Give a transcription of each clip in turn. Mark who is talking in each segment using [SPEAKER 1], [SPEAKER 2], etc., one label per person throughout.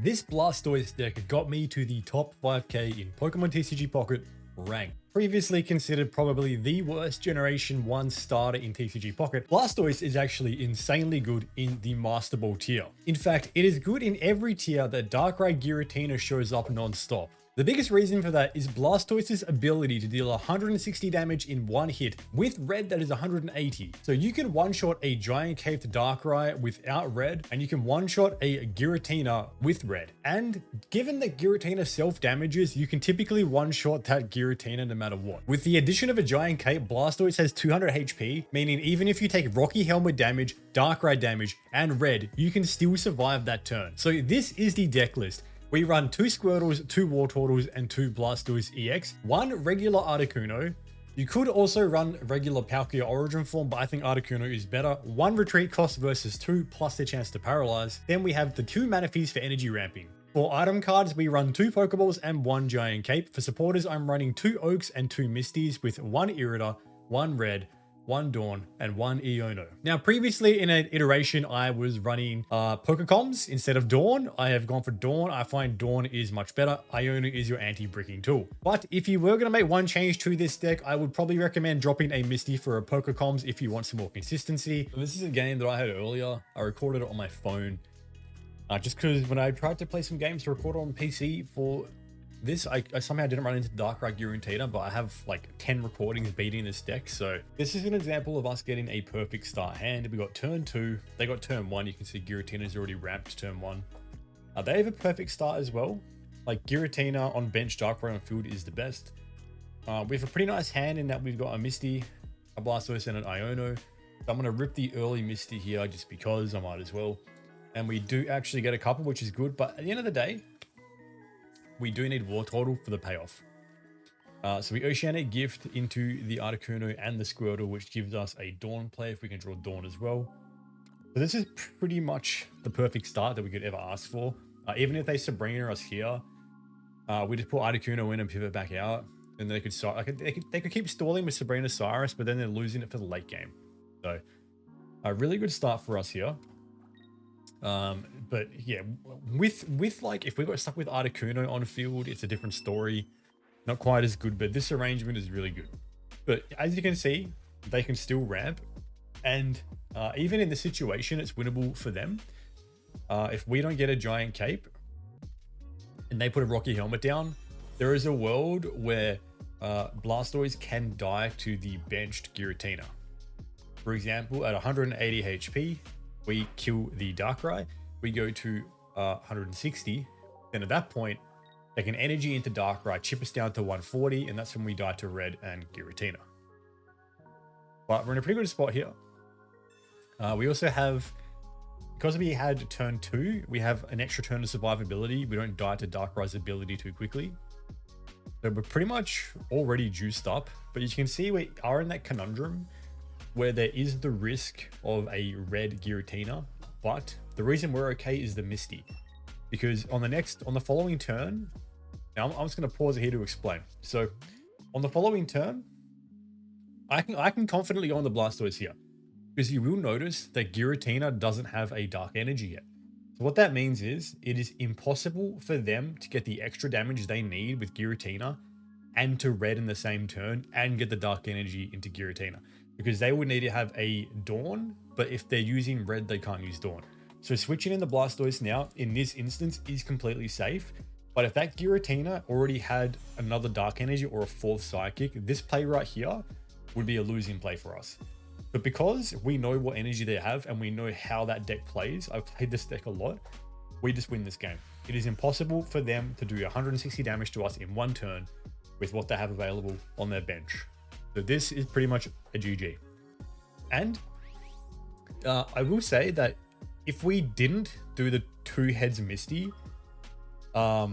[SPEAKER 1] This Blastoise deck got me to the top 5k in Pokemon TCG Pocket rank. Previously considered probably the worst Generation 1 starter in TCG Pocket, Blastoise is actually insanely good in the Master Ball tier. In fact, it is good in every tier that Darkrai Giratina shows up non-stop. The biggest reason for that is Blastoise's ability to deal 160 damage in one hit with red that is 180. So you can one-shot a giant caped Darkrai without red, and you can one-shot a Giratina with red. And given that Giratina self-damages, you can typically one-shot that Giratina no matter what. With the addition of a giant cape, Blastoise has 200 HP, meaning even if you take Rocky Helmet damage, Darkrai damage, and red, you can still survive that turn. So this is the deck list. We run 2 Squirtles, 2 Wartortles, and 2 Blastoise EX, 1 regular Articuno. You could also run regular Palkia Origin form, but I think Articuno is better. 1 retreat cost versus 2, plus the chance to paralyze. Then we have the 2 Manaphy's for energy ramping. For item cards, we run 2 Pokeballs and 1 Giant Cape. For supporters, I'm running 2 Oaks and 2 Misties with 1 Irida, 1 Red, 1 Dawn, and 1 Iono. Now, previously in an iteration, I was running Pokecoms instead of Dawn. I have gone for Dawn. I find Dawn is much better. Iono is your anti-bricking tool. But if you were going to make one change to this deck, I would probably recommend dropping a Misty for a Pokecoms if you want some more consistency. So this is a game that I had earlier. I recorded it on my phone. Just because when I tried to play some games to record on PC for this, I somehow didn't run into Darkrai Giratina, but I have like 10 recordings beating this deck. So this is an example of us getting a perfect start hand. We got turn 2, they got turn 1. You can see Giratina's already ramped to turn 1. They have a perfect start as well. Like Giratina on bench, Darkrai on field is the best. We have a pretty nice hand in that we've got a Misty, a Blastoise, and an Iono. So I'm going to rip the early Misty here just because I might as well. And we do actually get a couple, which is good. But at the end of the day, we do need Wartortle for the payoff. So we Oceanic Gift into the Articuno and the Squirtle, which gives us a Dawn play if we can draw Dawn as well. So this is pretty much the perfect start that we could ever ask for. Even if they Sabrina us here, we just put Articuno in and pivot back out. And they could keep stalling with Sabrina Cyrus, but then they're losing it for the late game. So a really good start for us here. But yeah, with like, if we got stuck with Articuno on field, it's a different story. Not quite as good, but this arrangement is really good. But as you can see, they can still ramp. And even in this situation, it's winnable for them. If we don't get a giant cape and they put a Rocky Helmet down, there is a world where Blastoise can die to the benched Giratina. For example, at 180 HP, we kill the Darkrai, we go to 160, then at that point, they can energy into Darkrai, chip us down to 140, and that's when we die to Red and Giratina. But we're in a pretty good spot here. We also have, because we had turn 2, we have an extra turn of survivability. We don't die to Darkrai's ability too quickly. So we're pretty much already juiced up, but you can see we are in that conundrum where there is the risk of a red Giratina, but the reason we're okay is the Misty. Because on the following turn, now I'm just going to pause here to explain. So on the following turn, I can confidently go on the Blastoise here, because you will notice that Giratina doesn't have a Dark Energy yet. So what that means is it is impossible for them to get the extra damage they need with Giratina and to red in the same turn and get the Dark Energy into Giratina, because they would need to have a Dawn, but if they're using red, they can't use Dawn. So switching in the Blastoise now, in this instance, is completely safe. But if that Giratina already had another Dark Energy or a 4th Psychic, this play right here would be a losing play for us. But because we know what energy they have and we know how that deck plays, I've played this deck a lot, we just win this game. It is impossible for them to do 160 damage to us in one turn with what they have available on their bench. So this is pretty much a GG. And I will say that if we didn't do the 2 heads Misty, I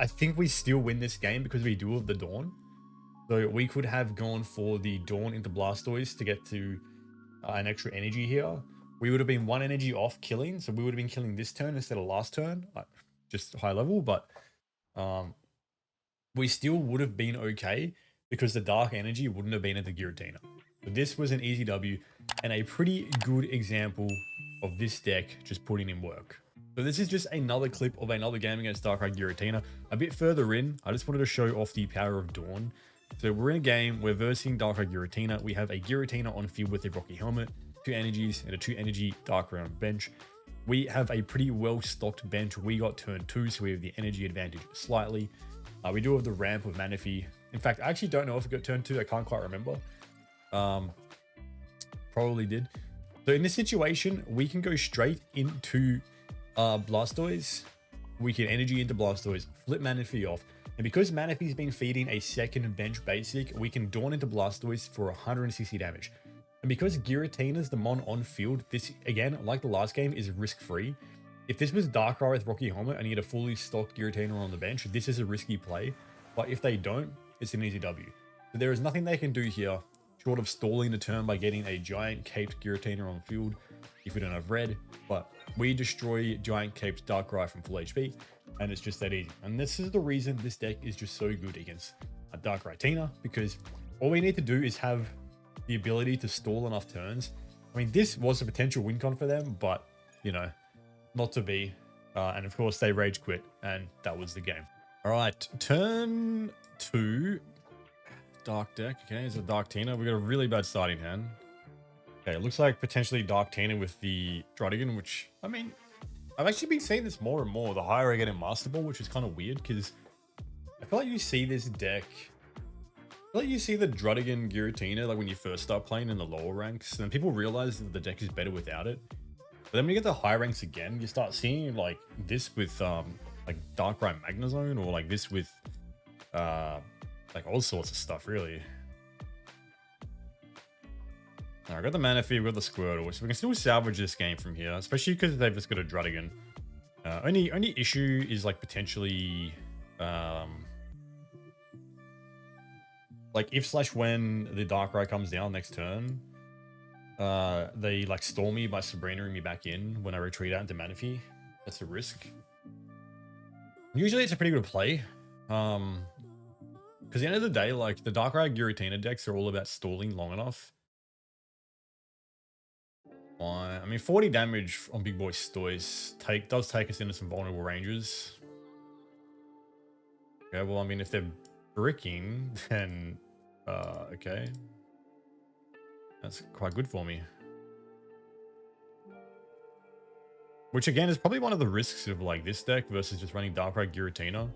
[SPEAKER 1] think we still win this game because we do have the Dawn. So we could have gone for the Dawn into Blastoise to get to an extra energy here. We would have been 1 energy off killing, so we would have been killing this turn instead of last turn, just high level, but we still would have been okay because the Dark Energy wouldn't have been at the Giratina. But this was an easy W and a pretty good example of this deck just putting in work. So this is just another clip of another game against Darkrai Giratina. A bit further in, I just wanted to show off the power of Dawn. So we're in a game, we're versing Darkrai Giratina. We have a Giratina on field with a Rocky Helmet, 2 energies, and a 2 energy Darkrai on bench. We have a pretty well stocked bench. We got turn 2, so we have the energy advantage slightly. We do have the ramp with Manaphy. In fact, I actually don't know if we got turn 2. I can't quite remember. Probably did. So in this situation, we can go straight into Blastoise. We can energy into Blastoise, flip Manaphy off. And because Manaphy's been feeding a second bench basic, we can Dawn into Blastoise for 160 damage. And because Giratina's the mon on field, this, again, like the last game, is risk-free. If this was Darkrai with Rocky Helmet and you had a fully stocked Giratina on the bench, this is a risky play. But if they don't, it's an easy W. So there is nothing they can do here, short of stalling the turn by getting a giant caped Giratina on field if we don't have red. But we destroy giant caped Darkrai from full HP, and it's just that easy. And this is the reason this deck is just so good against a Darkrai Tina, because all we need to do is have the ability to stall enough turns. I mean, this was a potential win con for them, but, you know, not to be. And of course, they rage quit, and that was the game. All right, turn 2. Dark deck. Okay, it's a Dark Tina. We got a really bad starting hand. Okay, it looks like potentially Dark Tina with the Druddigan, which, I mean, I've actually been seeing this more and more the higher I get in Masterball, which is kind of weird because I feel like you see this deck. I feel like you see the Druddigan Giratina like when you first start playing in the lower ranks, and then people realize that the deck is better without it. But then when you get to high ranks again, you start seeing like this with like Darkrai Magnezone, or like this with like all sorts of stuff, really. I got the Manaphy, we got the Squirtle, so we can still salvage this game from here, especially because they've just got a Druddigan. Only issue is like potentially like if/when the Darkrai comes down next turn, they like stall me by Sabrina-ing me back in when I retreat out into Manaphy. That's a risk. Usually it's a pretty good play. Because at the end of the day, like the Darkrai Giratina decks are all about stalling long enough. I mean, 40 damage on Big Boy Stoise does take us into some vulnerable ranges. Okay, well, I mean, if they're bricking, then okay. That's quite good for me. Which again is probably one of the risks of like this deck versus just running Darkrai Giratina.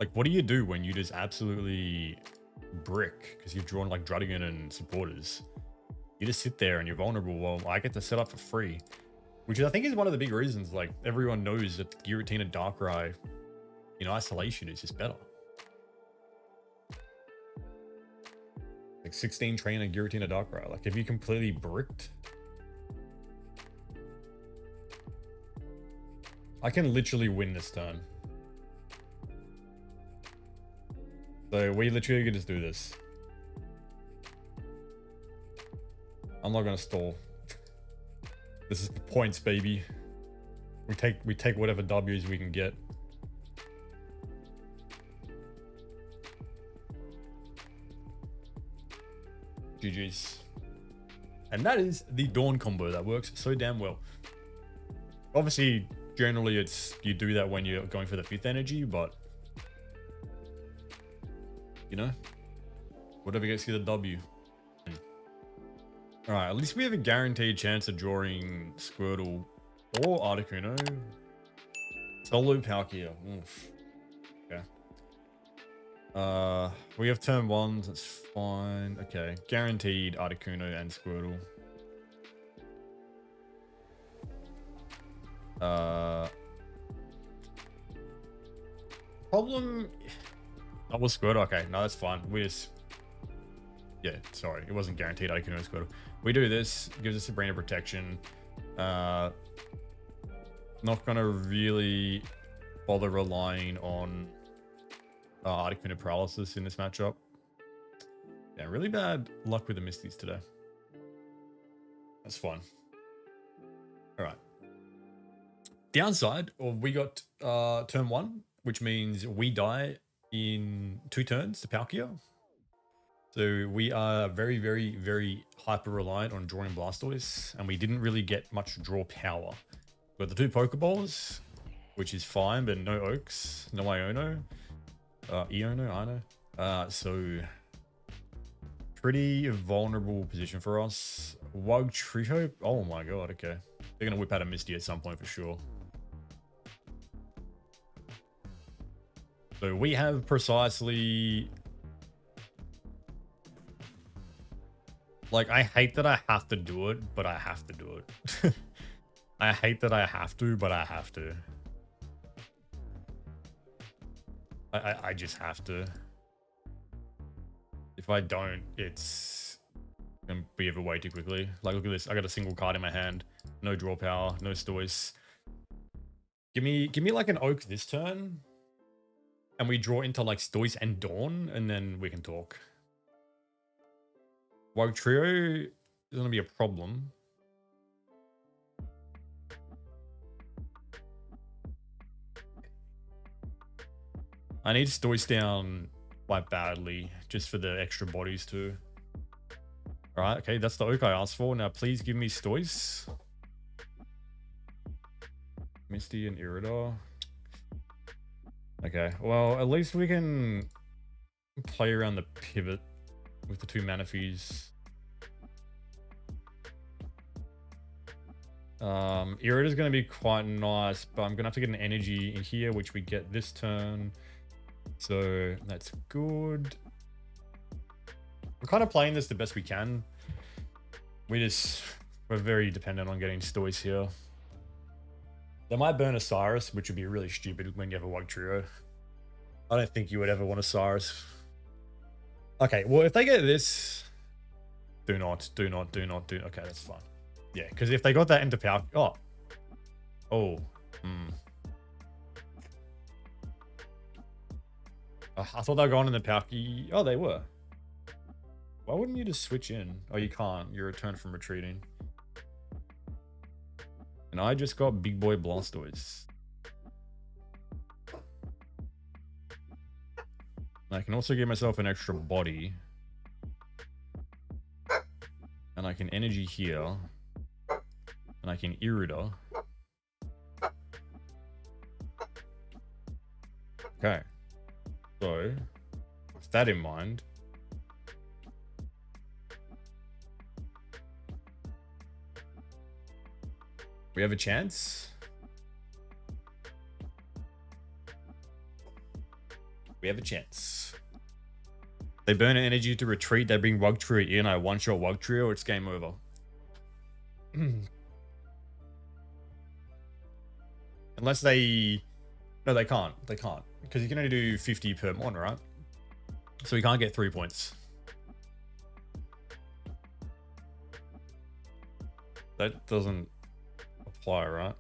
[SPEAKER 1] Like, what do you do when you just absolutely brick because you've drawn like Druddigan and supporters? You just sit there and you're vulnerable. Well, I get to set up for free, which I think is one of the big reasons. Like, everyone knows that Giratina Darkrai in isolation is just better. Like 16 trainer Giratina Darkrai. Like, if you completely bricked, I can literally win this turn. So we literally can just do this. I'm not gonna stall. This is points, baby. We take whatever W's we can get. GG's. And that is the Dawn combo that works so damn well. Obviously, generally it's you do that when you're going for the 5th energy, but you know, whatever gets you the W. All right, at least we have a guaranteed chance of drawing Squirtle or Articuno. Solo Palkia. Oof. Okay. We have turn 1s. That's fine. Okay, guaranteed Articuno and Squirtle. Problem. That was Squirtle. Okay, no, that's fine. We just. Yeah, sorry, it wasn't guaranteed Articuno and Squirtle. We do this, gives us Sabrina protection. Not gonna really bother relying on Articuno paralysis in this matchup. Yeah, really bad luck with the Misties today. That's fine. All right. Downside, we got turn 1, which means we die in 2 turns to Palkia. So we are very, very, very hyper reliant on drawing Blastoise, and we didn't really get much draw power Got the 2 Pokeballs, which is fine, but no Oaks, no Iono. Iono. So pretty vulnerable position for us. Wugtrio. Oh my god, okay. They're gonna whip out a Misty at some point for sure. So we have precisely... Like, I hate that I have to do it, but I have to do it. I hate that I have to, but I have to. I just have to. If I don't, it's gonna be over way too quickly. Like, look at this. I got a single card in my hand. No draw power, no Stoice. Give me like an Oak this turn. And we draw into like Stoice and Dawn, and then we can talk. Wugtrio is gonna be a problem. I need Stoice down quite badly, just for the extra bodies too. Alright, okay, that's the Oak I asked for. Now please give me Stoice. Misty and Iridar. Okay, well, at least we can play around the pivot with the 2 Manaphy's. Iridar's going to be quite nice, but I'm going to have to get an energy in here, which we get this turn. So that's good. We're kind of playing this the best we can. We're very dependent on getting Stoice here. They might burn a Cyrus, which would be really stupid when you have a Wugtrio. I don't think you would ever want a Cyrus. Okay, well, if they get this... Do not. Okay, that's fine. Yeah, because if they got that into power... Oh. I thought they were going in the Palkia... Oh, they were. Why wouldn't you just switch in? Oh, you can't. You're returned from retreating. And I just got Big Boy Blastoise. And I can also give myself an extra body. And I can energy here. And I can Iridar. Okay. So, with that in mind, we have a chance. We have a chance. They burn an energy to retreat. They bring Wugtrio in. I one-shot Wugtrio. It's game over. Unless they... No, they can't. They can't. Because you can only do 50 per mon, right? So we can't get 3 points. That doesn't apply, right?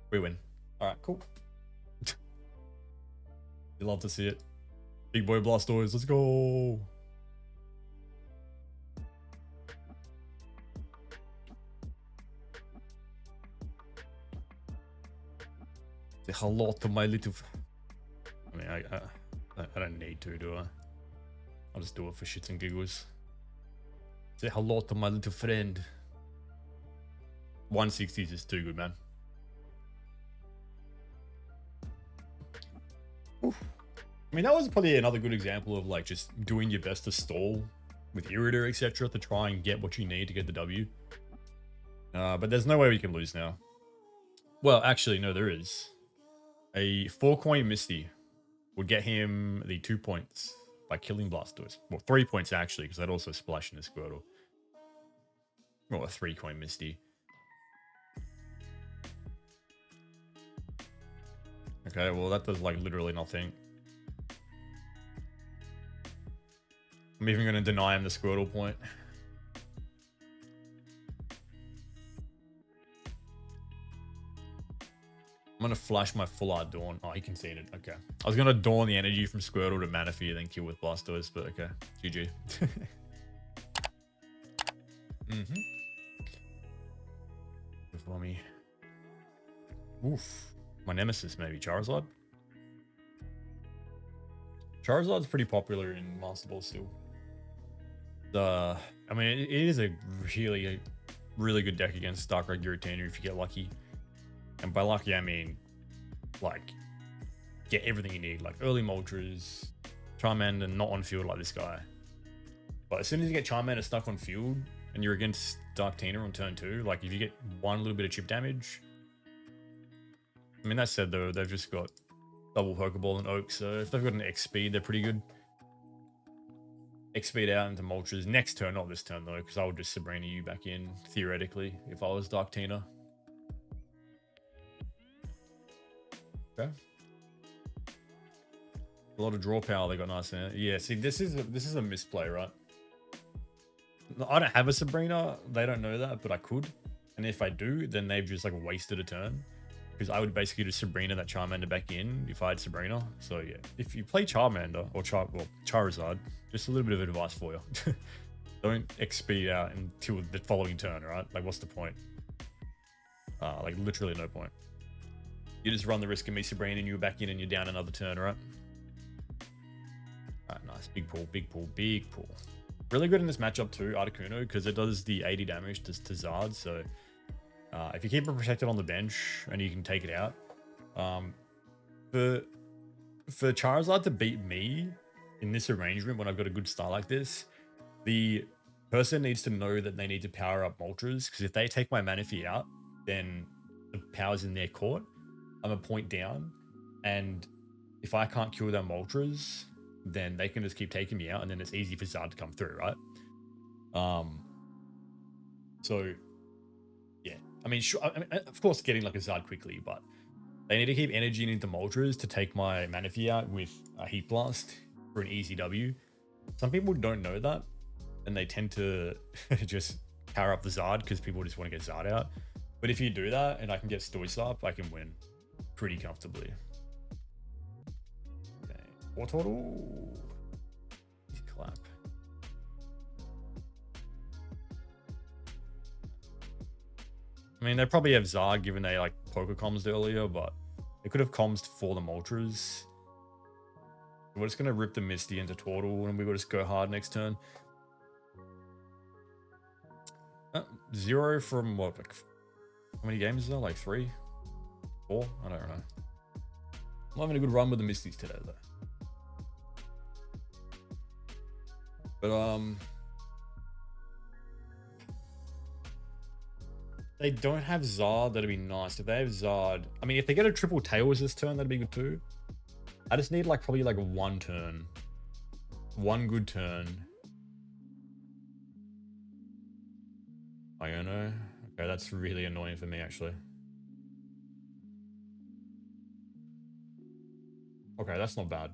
[SPEAKER 1] We win. Alright, cool. You love to see it. Big Boy Blastoise, let's go! Say hello to my little... I mean, I don't need to, do I? I'll just do it for shits and giggles. Say hello to my little friend. 160s is too good, man. Oof. I mean, that was probably another good example of like just doing your best to stall with Iridar, etc. to try and get what you need to get the W. But there's no way we can lose now. Well, actually, no, there is. A 4-coin Misty would get him the 2 points by killing Blastoise. Well, 3 points actually, because I'd also splash in the Squirtle. Well, a 3-coin Misty. Okay, well that does like literally nothing. I'm even going to deny him the Squirtle point. I'm going to flash my full art Dawn. Oh, he conceded. Okay. I was going to Dawn the energy from Squirtle to Manaphy and then kill with Blastoise, but okay. GG. For me. Oof. My nemesis, maybe. Charizard? Charizard's pretty popular in Masterball still. I mean, it is a really really good deck against Darkrai Giratina if you get lucky. And by lucky, I mean, like, get everything you need. Like, early Moltres, Charmander not on field like this guy. But as soon as you get Charmander stuck on field, and you're against Darktina on turn 2, like, if you get one little bit of chip damage... I mean, that said, though, they've just got double Pokeball and Oak, so if they've got an X speed, they're pretty good. X speed out into Moltres next turn, not this turn though, because I would just Sabrina you back in theoretically if I was Darktina. Okay. A lot of draw power they got nice in it. Yeah, see, this is a misplay, right? I don't have a Sabrina. They don't know that, but I could. And if I do, then they've just like wasted a turn. Because I would basically just Sabrina that Charmander back in if I had Sabrina. So yeah, if you play Charmander or Charizard, just a little bit of advice for you. Don't XP out until the following turn, right? Like, what's the point? Like, literally no point. You just run the risk of me Sabrina and you're back in and you're down another turn, right? Alright, nice. Big pull, big pull, big pull. Really good in this matchup too, Articuno, because it does the 80 damage to Zard, so... if you keep it protected on the bench and you can take it out, for Charizard to beat me in this arrangement when I've got a good start like this, the person needs to know that they need to power up Moltres, because if they take my Manaphy out, then the power's in their court. I'm a point down, and if I can't kill their Moltres, then they can just keep taking me out, and then it's easy for Zard to come through, right? So... yeah, I mean, sure. I mean, of course, getting like a Zard quickly, but they need to keep energy into Moltres to take my Manaphy out with a Heat Blast for an easy W. Some people don't know that, and they tend to just power up the Zard because people just want to get Zard out. But if you do that, and I can get Stoice up, I can win pretty comfortably. Okay, what total? Clap. I mean, they probably have Zard given they like poker comms earlier, but they could have comms for the Moltres. We're just going to rip the Misty into Tortle and we will just go hard next turn. 0 from what? Like, how many games is there? Like 3? 4? I don't know. I'm having a good run with the Misties today though. But they don't have Zard, that'd be nice. If they have Zard, I mean, if they get a triple Tails this turn, that'd be good too. I just need like probably like one turn. One good turn. Iono. Okay, that's really annoying for me actually. Okay, that's not bad.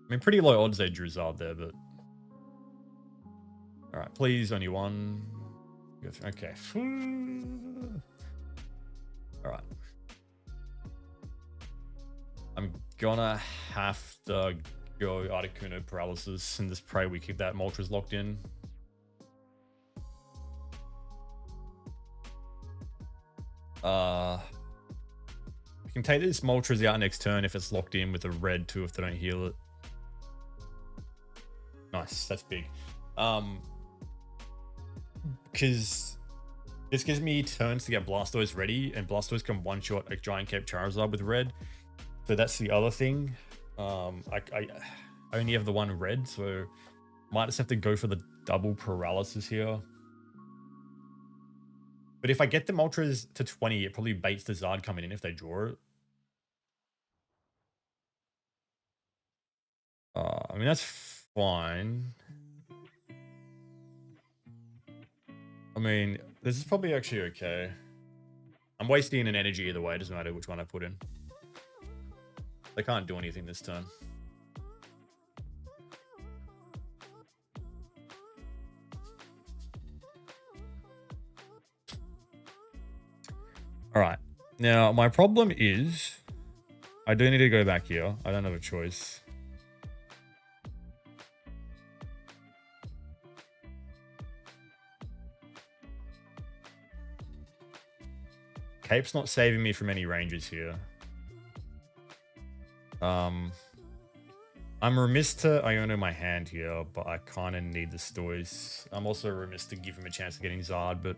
[SPEAKER 1] I mean, pretty low odds they drew Zard there, but... alright, please, only one. Okay. Alright. I'm gonna have to go Articuno Paralysis and just pray we keep that Moltres locked in. We can take this Moltres out next turn if it's locked in with a red too if they don't heal it. Nice, that's big. Because this gives me turns to get Blastoise ready, and Blastoise can one-shot a Giant Cape Charizard with red. So that's the other thing. I only have the one red, so might just have to go for the double paralysis here. But if I get the Moltres to 20, it probably baits the Zard coming in if they draw it. I mean, that's fine. I mean, this is probably actually okay. I'm wasting an energy either way. It doesn't matter which one I put in. They can't do anything this turn. All right. Now, my problem is I do need to go back here. I don't have a choice. Cape's not saving me from any ranges here. I'm remiss to Iono my hand here, but I kind of need the Stoise. I'm also remiss to give him a chance of getting Zard, but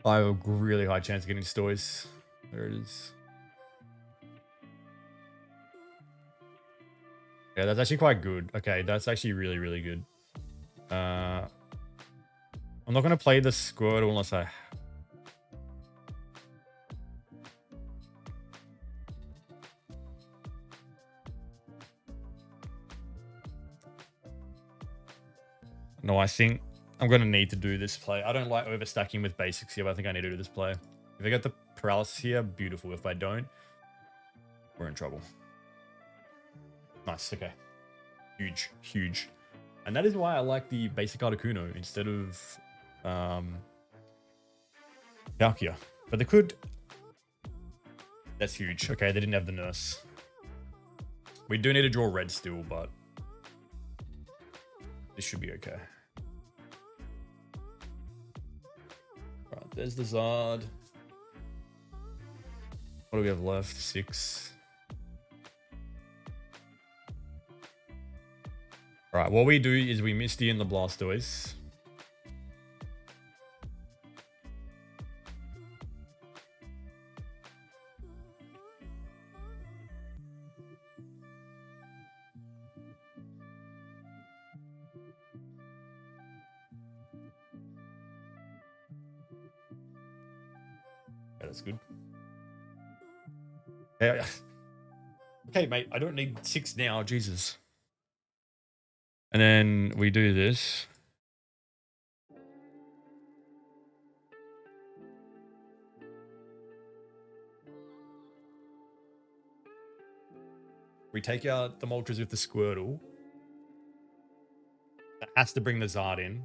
[SPEAKER 1] I have a really high chance of getting Stoise. There it is. Yeah, that's actually quite good. Okay, that's actually really, really good. I'm not going to play the Squirtle unless I... No, I think I'm going to need to do this play. I don't like overstacking with basics here, but I think I need to do this play. If I get the paralysis here, beautiful. If I don't, we're in trouble. Nice, okay. Huge, huge. And that is why I like the basic Articuno instead of Palkia. But they could... That's huge. Okay, they didn't have the nurse. We do need to draw red still, but this should be okay. Right, there's the Zard. What do we have left? 6. All right, what we do is we Misty in the Blastoise. Yeah, that's good. Yeah. Okay, mate, I don't need 6 now, Jesus. And then we do this. We take out the Moltres with the Squirtle. That has to bring the Zard in.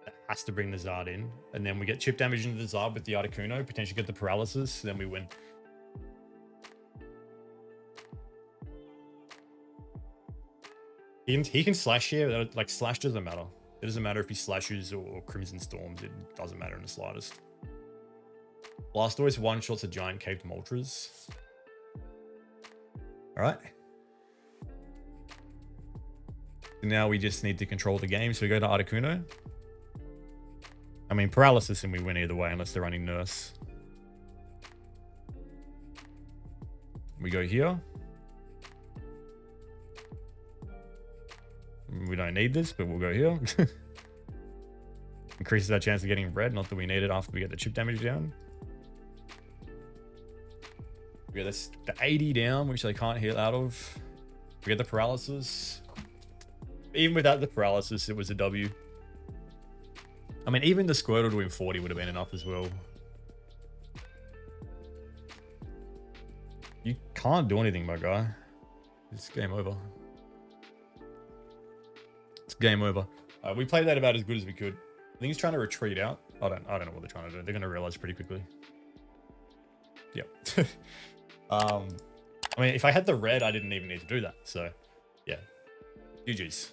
[SPEAKER 1] That has to bring the Zard in. And then we get chip damage into the Zard with the Articuno, potentially get the paralysis, then we win. He can slash here. Like, slash doesn't matter. It doesn't matter if he slashes or Crimson Storms. It doesn't matter in the slightest. Blastoise one-shots a giant caped Moltres. Alright. Now we just need to control the game. So we go to Articuno. I mean, paralysis and we win either way unless they're running Nurse. We go here. We don't need this, but we'll go here. Increases our chance of getting red. Not that we need it after we get the chip damage down. We get this, the 80 down, which they can't heal out of. We get the paralysis. Even without the paralysis, it was a W. I mean, even the Squirtle doing 40 would have been enough as well. You can't do anything, my guy. It's game over. It's game over. We played that about as good as we could. I think he's trying to retreat out. I don't know what they're trying to do. They're going to realize pretty quickly. Yep. I mean, if I had the red, I didn't even need to do that. So, yeah. GG's.